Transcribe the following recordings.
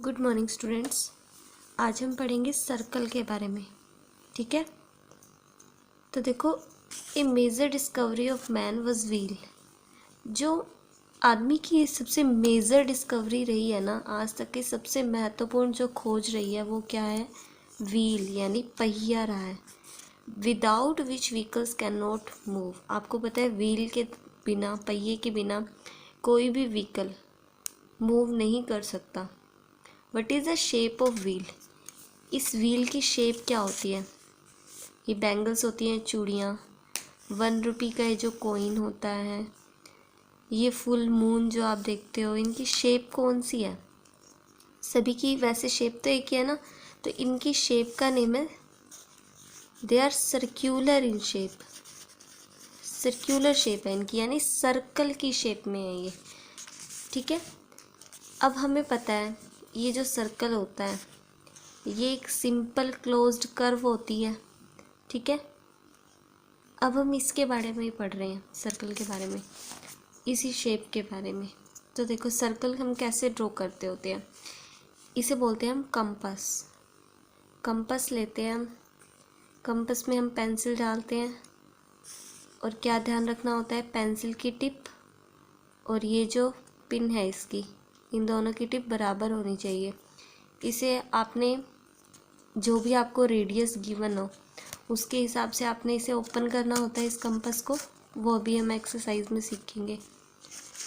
Good morning students. आज हम पढ़ेंगे सर्कल के बारे में। ठीक है, तो देखो, a major discovery of man was wheel. जो आदमी की सबसे मेजर डिस्कवरी रही है ना, आज तक की सबसे महत्वपूर्ण जो खोज रही है वो क्या है? व्हील यानी पहिया रहा है। Without which vehicles can not move. आपको पता है व्हील के बिना, पहिए के बिना कोई भी व्हीकल मूव नहीं कर सकता। What is the shape of wheel? इस व्हील की शेप क्या होती है? ये बैंगल्स होती हैं, चूड़ियाँ, 1 रुपी का ये जो कॉइन होता है, ये फुल मून जो आप देखते हो, इनकी शेप कौन सी है? सभी की वैसे शेप तो एक ही है ना, तो इनकी शेप का नेम है, they are circular in shape. Circular shape है इनकी, यानी सर्कल की शेप में है ये। ठीक है, अब हमें पता है ये जो सर्कल होता है ये एक सिंपल क्लोज्ड कर्व होती है। ठीक है, अब हम इसके बारे में ही पढ़ रहे हैं, सर्कल के बारे में, इसी शेप के बारे में। तो देखो, सर्कल हम कैसे ड्रॉ करते होते हैं, इसे बोलते हैं हम कंपास। कंपास लेते हैं हम, कंपास में हम पेंसिल डालते हैं, और क्या ध्यान रखना होता है? पेंसिल की टिप और ये जो पिन है इसकी, इन दोनों की टिप बराबर होनी चाहिए। इसे आपने, जो भी आपको रेडियस गिवन हो उसके हिसाब से आपने इसे ओपन करना होता है इस कंपास को, वो भी हम एक्सरसाइज में सीखेंगे।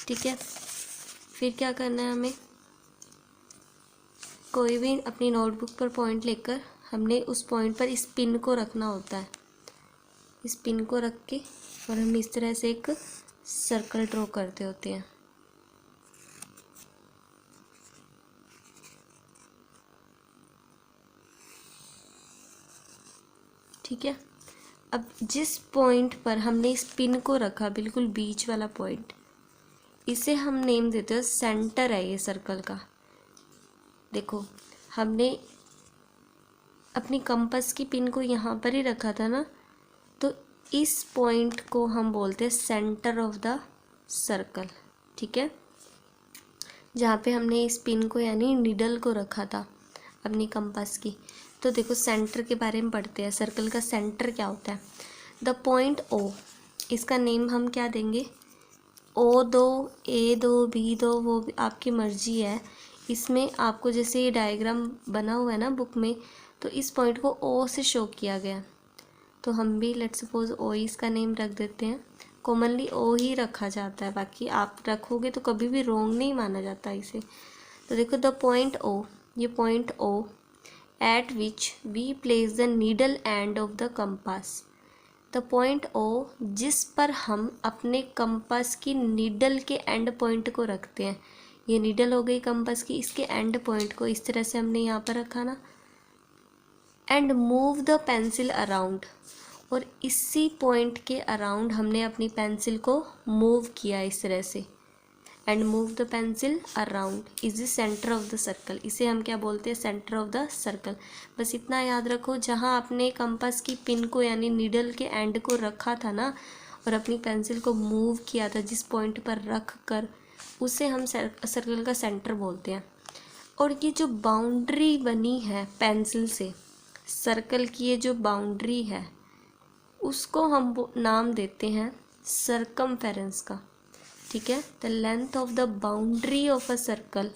ठीक है, फिर क्या करना है हमें? कोई भी अपनी नोटबुक पर पॉइंट लेकर हमने उस पॉइंट पर इस पिन को रखना होता है। इस पिन को रख के और हम इस तरह से एक सर्कल ड्रॉ करते होते हैं। ठीक है, अब जिस पॉइंट पर हमने इस पिन को रखा, बिल्कुल बीच वाला पॉइंट, इसे हम नेम देते हैं सेंटर है ये सर्कल का। देखो, हमने अपनी कंपास की पिन को यहाँ पर ही रखा था ना, तो इस पॉइंट को हम बोलते हैं सेंटर ऑफ द सर्कल। ठीक है, जहाँ पे हमने इस पिन को यानी नीडल को रखा था अपनी कंपास की। तो देखो, सेंटर के बारे में पढ़ते हैं। सर्कल का सेंटर क्या होता है? द पॉइंट ओ, इसका नेम हम क्या देंगे? ओ दो, ए दो, बी दो, वो भी आपकी मर्जी है। इसमें आपको जैसे ये डायग्राम बना हुआ है ना बुक में, तो इस पॉइंट को ओ से शो किया गया, तो हम भी लेट्स सपोज ओ ही इसका नेम रख देते हैं। कॉमनली ओ ही रखा जाता है, बाकी आप रखोगे तो कभी भी रॉन्ग नहीं माना जाता इसे। तो देखो, द पॉइंट ओ, ये point O at which we place the needle end of the compass. The point O, जिस पर हम अपने कंपास की नीडल के एंड पॉइंट को रखते हैं। ये नीडल हो गई कंपास की, इसके एंड पॉइंट को इस तरह से हमने यहाँ पर रखा ना, and move the pencil around, और इसी पॉइंट के अराउंड हमने अपनी पेंसिल को मूव किया इस तरह से। And move the pencil around is the centre of the circle. इसे हम क्या बोलते हैं? Centre of the circle. बस इतना याद रखो, जहाँ आपने कंपास की पिन को यानी नीडल के एंड को रखा था ना, और अपनी पेंसिल को मूव किया था जिस पॉइंट पर रख कर, उसे हम सर्कल का सेंटर बोलते हैं। और ये जो बाउंड्री बनी है पेंसिल से, सर्कल की ये जो बाउंड्री है, उसको हम नाम देते हैं सर्कमफेरेंस का। ठीक है, the length of the boundary of a circle,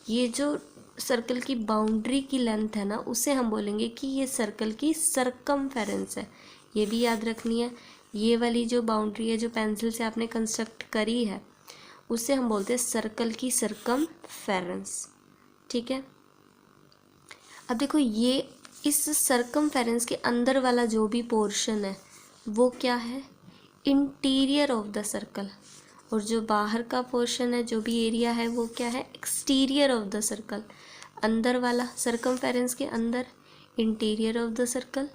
ये जो सर्कल की बाउंड्री की लेंथ है ना, उसे हम बोलेंगे कि ये सर्कल की सर्कमफेरेंस है। ये भी याद रखनी है, ये वाली जो बाउंड्री है जो पेंसिल से आपने कंस्ट्रक्ट करी है, उसे हम बोलते हैं सर्कल की सर्कमफेरेंस। ठीक है, अब देखो, ये इस सर्कमफेरेंस के अंदर वाला जो भी पोर्शन है वो क्या है? Interior of the circle. और जो बाहर का पोर्शन है, जो भी एरिया है, वो क्या है? Exterior of the circle. अंदर वाला सर्कमफेरेंस के अंदर इंटीरियर ऑफ द सर्कल,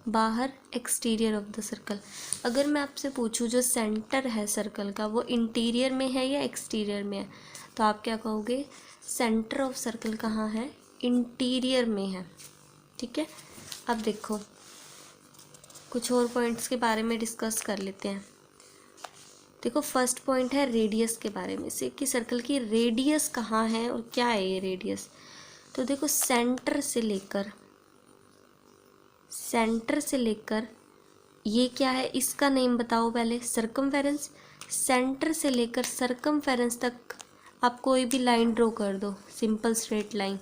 बाहर एक्सटीरियर ऑफ द सर्कल। अगर मैं आपसे पूछूं जो सेंटर है सर्कल का, वो इंटीरियर में है या एक्सटीरियर में है, तो आप क्या कहोगे? सेंटर ऑफ सर्कल कहाँ है? इंटीरियर में है। ठीक है, अब देखो, कुछ और पॉइंट्स के बारे में डिस्कस कर लेते हैं। देखो, फर्स्ट पॉइंट है रेडियस के बारे में से, कि सर्कल की रेडियस कहाँ है और क्या है ये रेडियस। तो देखो सेंटर से लेकर ये क्या है, इसका नेम बताओ पहले, सर्कमफेरेंस। सेंटर से लेकर सर्कमफेरेंस तक आप कोई भी लाइन ड्रॉ कर दो, सिंपल स्ट्रेट लाइन,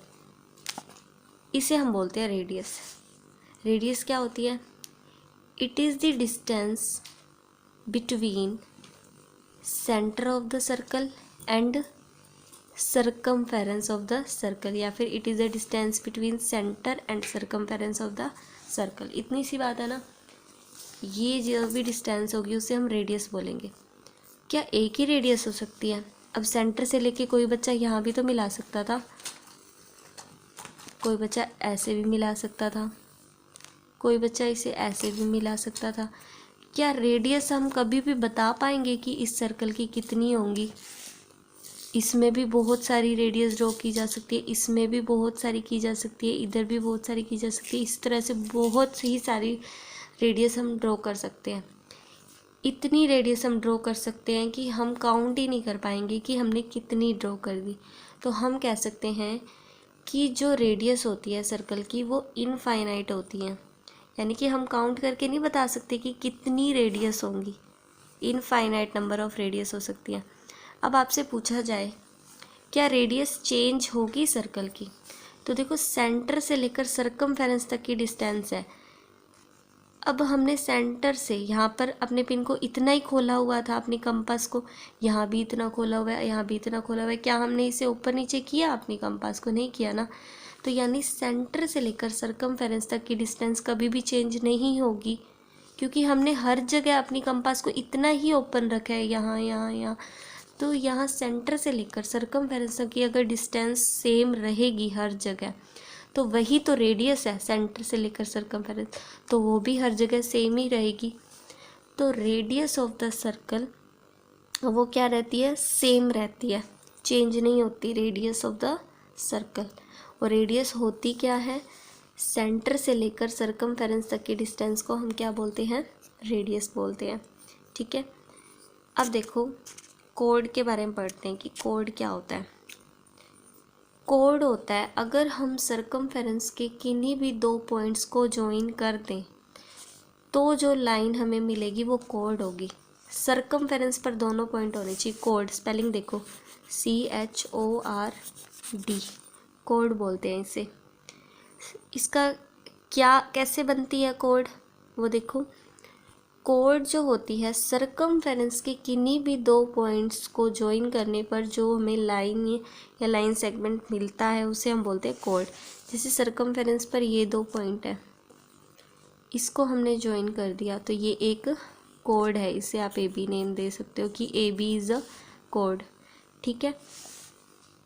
इसे हम बोलते हैं रेडियस। रेडियस क्या होती है? It is the distance between centre of the circle and circumference of the circle, या फिर it is the distance between centre and circumference of the circle. इतनी सी बात है ना। ये जो भी डिस्टेंस होगी उसे हम रेडियस बोलेंगे। क्या एक ही रेडियस हो सकती है? अब सेंटर से लेके कोई बच्चा यहाँ भी तो मिला सकता था, कोई बच्चा ऐसे भी मिला सकता था, कोई बच्चा इसे ऐसे भी मिला सकता था। क्या रेडियस हम कभी भी बता पाएंगे कि इस सर्कल की कितनी होंगी? इसमें भी बहुत सारी रेडियस ड्रॉ की जा सकती है, इसमें भी बहुत सारी की जा सकती है, इधर भी बहुत सारी की जा सकती है। इस तरह से बहुत ही सारी रेडियस हम ड्रॉ कर सकते हैं। इतनी रेडियस हम ड्रॉ कर सकते हैं कि हम काउंट ही नहीं कर पाएंगे कि हमने कितनी ड्रॉ कर दी। तो हम कह सकते हैं कि जो रेडियस होती है सर्कल की वो इनफाइनाइट होती है, यानी कि हम काउंट करके नहीं बता सकते कि कितनी रेडियस होंगी। इनफाइनाइट नंबर ऑफ रेडियस हो सकती है। अब आपसे पूछा जाए क्या रेडियस चेंज होगी सर्कल की, तो देखो सेंटर से लेकर सर्कमफेरेंस तक की डिस्टेंस है। अब हमने सेंटर से यहाँ पर अपने पिन को इतना ही खोला हुआ था, अपनी कंपास को, यहाँ भी इतना खोला हुआ है, यहाँ भी इतना खोला हुआ है। क्या हमने इसे ऊपर नीचे किया अपनी कंपास को? नहीं किया ना। तो यानी सेंटर से लेकर सर्कमफेरेंस तक की डिस्टेंस कभी भी चेंज नहीं होगी, क्योंकि हमने हर जगह अपनी कंपास को इतना ही ओपन रखा है, यहाँ यहाँ यहाँ। तो यहाँ सेंटर से लेकर सर्कमफेरेंस तक की अगर डिस्टेंस सेम रहेगी हर जगह, तो वही तो रेडियस है। सेंटर से लेकर सर्कमफेरेंस, तो वो भी हर जगह सेम ही रहेगी। तो रेडियस ऑफ द सर्कल वो क्या रहती है? सेम रहती है, चेंज नहीं होती रेडियस ऑफ द सर्कल। और रेडियस होती क्या है? सेंटर से लेकर सर्कमफेरेंस तक की डिस्टेंस को हम क्या बोलते हैं? रेडियस बोलते हैं। ठीक है। अब देखो कोड के बारे में पढ़ते हैं कि कोड क्या होता है। कोड होता है अगर हम सर्कमफेरेंस के किन्हीं भी दो पॉइंट्स को ज्वाइन कर दें तो जो लाइन हमें मिलेगी वो कोड होगी। सर्कमफेरेंस पर दोनों पॉइंट होने चाहिए। कोड स्पेलिंग देखो, CHORD, कोड बोलते हैं इसे। इसका क्या कैसे बनती है कोड, वो देखो। कोड जो होती है सर्कमफेरेंस के किन्हीं भी दो पॉइंट्स को ज्वाइन करने पर जो हमें लाइन या लाइन सेगमेंट मिलता है उसे हम बोलते हैं कोड। जैसे सर्कमफेरेंस पर ये दो पॉइंट है, इसको हमने ज्वाइन कर दिया तो ये एक कोड है। इसे आप AB नेम दे सकते हो कि AB इज़ अ कोड। ठीक है।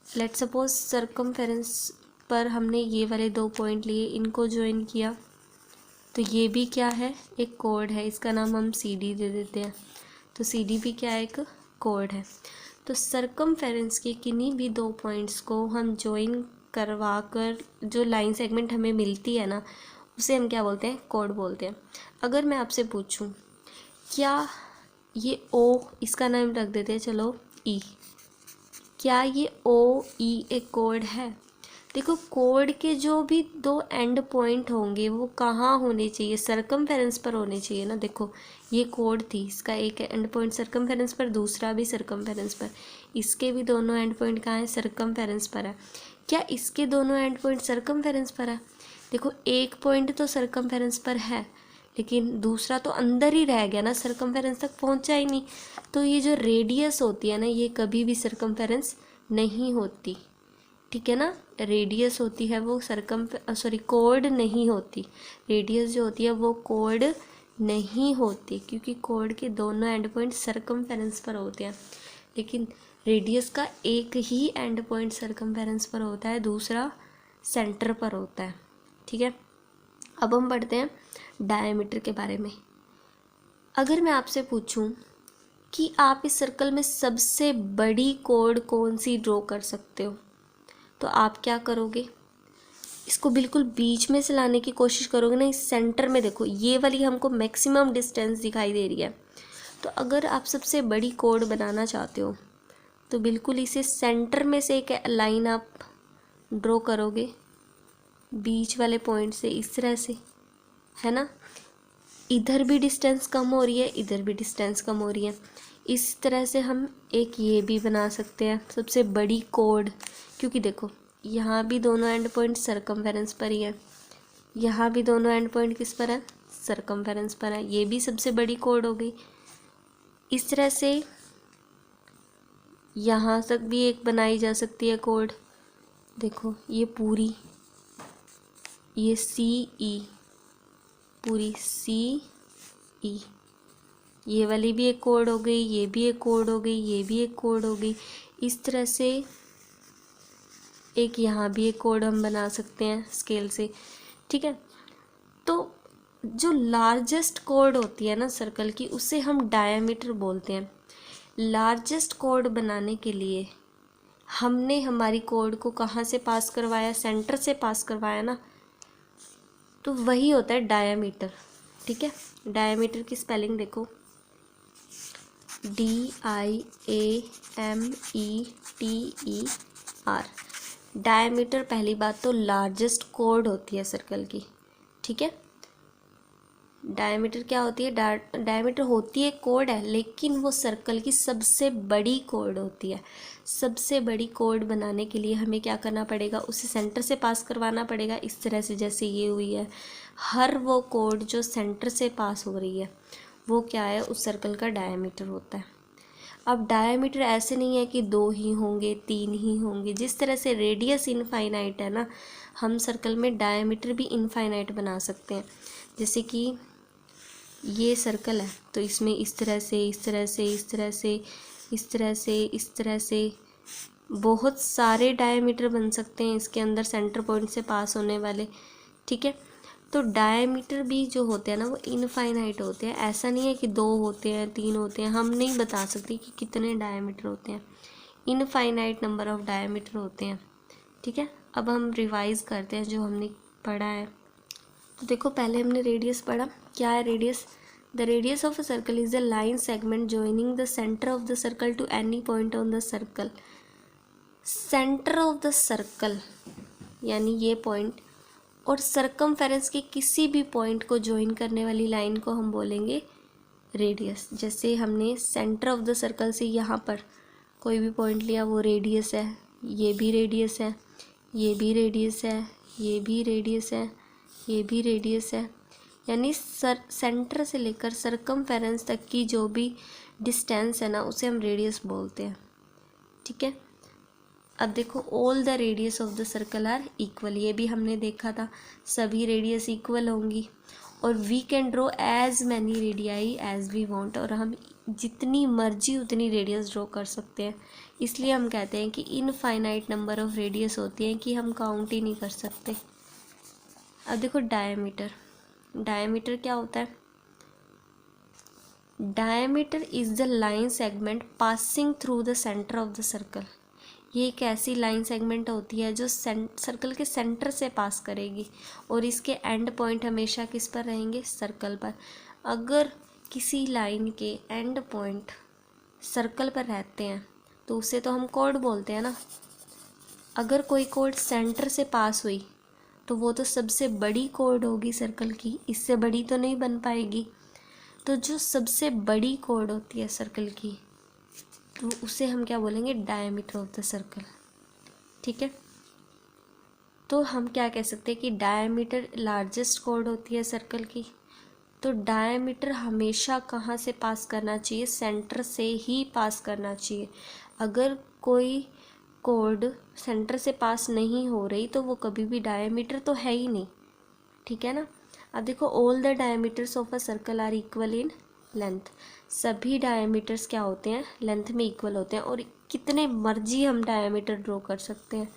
लेट सपोज सर्कमफेरेंस पर हमने ये वाले दो पॉइंट लिए, इनको ज्वाइन किया, तो ये भी क्या है? एक कोड है। इसका नाम हम CD दे देते हैं। तो CD भी क्या है? एक कोड है। तो सर्कमफेरेंस के किन्हीं भी दो पॉइंट्स को हम ज्वाइन करवा कर जो लाइन सेगमेंट हमें मिलती है ना, उसे हम क्या बोलते हैं? कोड बोलते हैं। अगर मैं आपसे पूछूं क्या ये O, इसका नाम रख देते हैं चलो E, क्या ये OE एक कोड है? देखो कोड के जो भी दो एंड पॉइंट होंगे वो कहाँ होने चाहिए? सर्कमफेरेंस पर होने चाहिए ना। देखो ये कोड थी, इसका एक एंड पॉइंट सर्कमफेरेंस पर, दूसरा भी सर्कमफेरेंस पर। इसके भी दोनों एंड पॉइंट कहाँ है? सर्कमफेरेंस पर है। क्या इसके दोनों एंड पॉइंट सर्कमफेरेंस पर है? देखो एक पॉइंट तो सर्कमफेरेंस पर है, लेकिन दूसरा तो अंदर ही रह गया ना, सर्कमफेरेंस तक पहुंचा ही नहीं। तो ये जो रेडियस होती है ना, ये कभी भी सर्कमफेरेंस नहीं होती। ठीक है ना। रेडियस होती है वो कोड नहीं होती। रेडियस जो होती है वो कोड नहीं होती, क्योंकि कोड के दोनों एंड पॉइंट सर्कमफेरेंस पर होते हैं। लेकिन रेडियस का एक ही एंड पॉइंट सर्कमफेरेंस पर होता है, दूसरा सेंटर पर होता है। ठीक है। अब हम पढ़ते हैं डायमीटर के बारे में। अगर मैं आपसे पूछूं कि आप इस सर्कल में सबसे बड़ी कोड कौन सी ड्रॉ कर सकते हो, तो आप क्या करोगे? इसको बिल्कुल बीच में से लाने की कोशिश करोगे ना। इस सेंटर में देखो ये वाली हमको मैक्सिमम डिस्टेंस दिखाई दे रही है। तो अगर आप सबसे बड़ी कोड बनाना चाहते हो तो बिल्कुल इसे सेंटर में से एक लाइन आप ड्रॉ करोगे बीच वाले पॉइंट से इस तरह से, है ना। इधर भी डिस्टेंस कम हो रही है, इधर भी डिस्टेंस कम हो रही है। इस तरह से हम एक ये भी बना सकते हैं सबसे बड़ी कोड, क्योंकि देखो यहाँ भी दोनों एंड पॉइंट सर्कमफेरेंस पर ही है, यहाँ भी दोनों एंड पॉइंट किस पर है, सर्कमफेरेंस पर है। ये भी सबसे बड़ी कोड हो गई। इस तरह से यहाँ तक भी एक बनाई जा सकती है कोड। देखो ये पूरी, ये सी ई, पूरी सी ई, ये वाली भी एक कोड हो गई, ये भी एक कोड हो गई, ये भी एक कोड हो गई। इस तरह से एक यहाँ भी एक कोड हम बना सकते हैं स्केल से, ठीक है। तो जो लार्जेस्ट कोड होती है ना सर्कल की, उसे हम डायमीटर बोलते हैं। लार्जेस्ट कोड बनाने के लिए हमने हमारी कोड को कहाँ से पास करवाया, सेंटर से पास करवाया ना, तो वही होता है डायमीटर, ठीक है। डायमीटर की स्पेलिंग देखो, DIAMETER। डायमीटर पहली बात तो लार्जेस्ट कोड होती है सर्कल की, ठीक है। डायमीटर क्या होती है, डायमीटर होती है कोड है, लेकिन वो सर्कल की सबसे बड़ी कोड होती है। सबसे बड़ी कोड बनाने के लिए हमें क्या करना पड़ेगा, उसे सेंटर से पास करवाना पड़ेगा, इस तरह से जैसे ये हुई है। हर वो कोड जो सेंटर से पास हो रही है वो क्या है, उस सर्कल का डायमीटर होता है। अब डायमीटर ऐसे नहीं है कि 2 ही होंगे, 3 ही होंगे। जिस तरह से रेडियस इनफाइनाइट है ना, हम सर्कल में डायमीटर भी इनफाइनाइट बना सकते हैं। जैसे कि ये सर्कल है तो इसमें इस तरह से, इस तरह से, इस तरह से, इस तरह से, इस तरह से बहुत सारे डायमीटर बन सकते हैं इसके अंदर सेंटर पॉइंट से पास होने वाले, ठीक है। तो डायमीटर भी जो होते हैं ना वो इनफाइनाइट होते हैं। ऐसा नहीं है कि 2 होते हैं, 3 होते हैं, हम नहीं बता सकते कि कितने डायमीटर होते हैं। इनफाइनाइट नंबर ऑफ डायमीटर होते हैं, ठीक है। अब हम रिवाइज करते हैं जो हमने पढ़ा है। तो देखो पहले हमने रेडियस पढ़ा, क्या है radius. The radius of a circle is the line segment joining the centre of the circle to any point on the circle. Centre of the circle यानी ये पॉइंट और सर्कमफेरेंस के किसी भी पॉइंट को ज्वाइन करने वाली लाइन को हम बोलेंगे रेडियस। जैसे हमने सेंटर ऑफ द सर्कल से यहाँ पर कोई भी पॉइंट लिया, वो रेडियस है। ये भी रेडियस है, ये भी रेडियस है, ये भी रेडियस है, ये भी रेडियस है। यानी सेंटर से लेकर सर्कमफेरेंस तक की जो भी डिस्टेंस है ना, उसे हम रेडियस बोलते हैं, ठीक है। अब देखो all the radius of the circle are equal, ये भी हमने देखा था, सभी रेडियस इक्वल होंगी। और we can draw as many radii as we want, और हम जितनी मर्जी उतनी रेडियस ड्रॉ कर सकते हैं। इसलिए हम कहते हैं कि इनफाइनाइट नंबर ऑफ रेडियस होती हैं कि हम काउंट ही नहीं कर सकते। अब देखो डायमीटर, डायमीटर क्या होता है। Diameter is the line segment passing through the centre of the circle. ये एक ऐसी लाइन सेगमेंट होती है जो सर्कल के सेंटर से पास करेगी और इसके एंड पॉइंट हमेशा किस पर रहेंगे, सर्कल पर। अगर किसी लाइन के एंड पॉइंट सर्कल पर रहते हैं तो उसे तो हम कोड बोलते हैं ना। अगर कोई कोड सेंटर से पास हुई तो वो तो सबसे बड़ी कोड होगी सर्कल की, इससे बड़ी तो नहीं बन पाएगी। तो जो सबसे बड़ी कोड होती है सर्कल की, तो उसे हम क्या बोलेंगे, डायमीटर ऑफ द सर्कल, ठीक है। तो हम क्या कह सकते हैं कि डायमीटर लार्जेस्ट कोड होती है सर्कल की। तो डायमीटर हमेशा कहाँ से पास करना चाहिए, सेंटर से ही पास करना चाहिए। अगर कोई कोड सेंटर से पास नहीं हो रही तो वो कभी भी डायमीटर तो है ही नहीं, ठीक है ना। अब देखो all the diameters of a circle are equal in length. सभी डायमीटर्स क्या होते हैं, लेंथ में इक्वल होते हैं। और कितने मर्जी हम डायमीटर ड्रॉ कर सकते हैं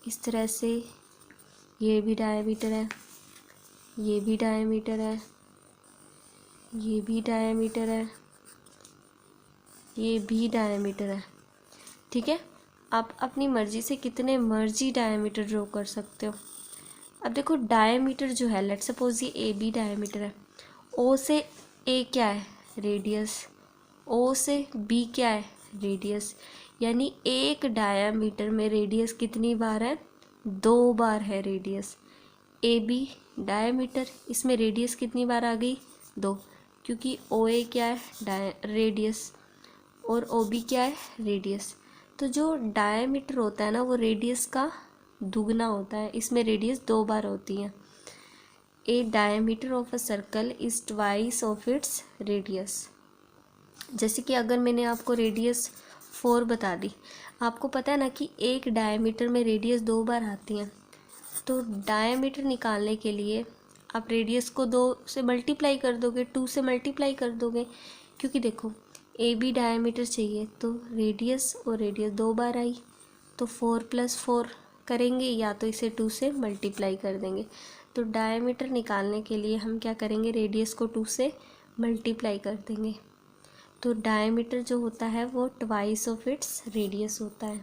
इस तरह से। ये भी डायमीटर है, ये भी डायमीटर है, ये भी डायमीटर है, ये भी डायमीटर है, ठीक है। आप अपनी मर्जी से कितने मर्जी डायमीटर ड्रॉ कर सकते हो। अब देखो डायमीटर जो है, लेट्स सपोज ये ए बी डायमीटर है। ओ से ए क्या है, रेडियस। ओ से बी क्या है, रेडियस। यानी एक डायमीटर में रेडियस कितनी बार है, 2 बार है रेडियस। ए बी डायमीटर, इसमें रेडियस कितनी बार आ गई? 2, क्योंकि ओ ए क्या है? रेडियस, और ओ बी क्या है? रेडियस। तो जो डायमीटर होता है ना वो रेडियस का दुगना होता है, इसमें रेडियस 2 बार होती है। ए diameter of a circle is twice of its radius. जैसे कि अगर मैंने आपको रेडियस 4 बता दी, आपको पता है ना कि एक डायमीटर में रेडियस 2 बार आती है, तो डायमीटर निकालने के लिए आप रेडियस को 2 से मल्टीप्लाई कर दोगे, 2 से मल्टीप्लाई कर दोगे, क्योंकि देखो ए बी डायमीटर चाहिए, तो रेडियस और रेडियस 2 बार आई, तो 4 + 4 करेंगे, या तो इसे 2 से मल्टीप्लाई कर देंगे। तो डायमीटर निकालने के लिए हम क्या करेंगे? रेडियस को 2 से मल्टीप्लाई कर देंगे। तो डायमीटर जो होता है वो ट्वाइस ऑफ इट्स रेडियस होता है।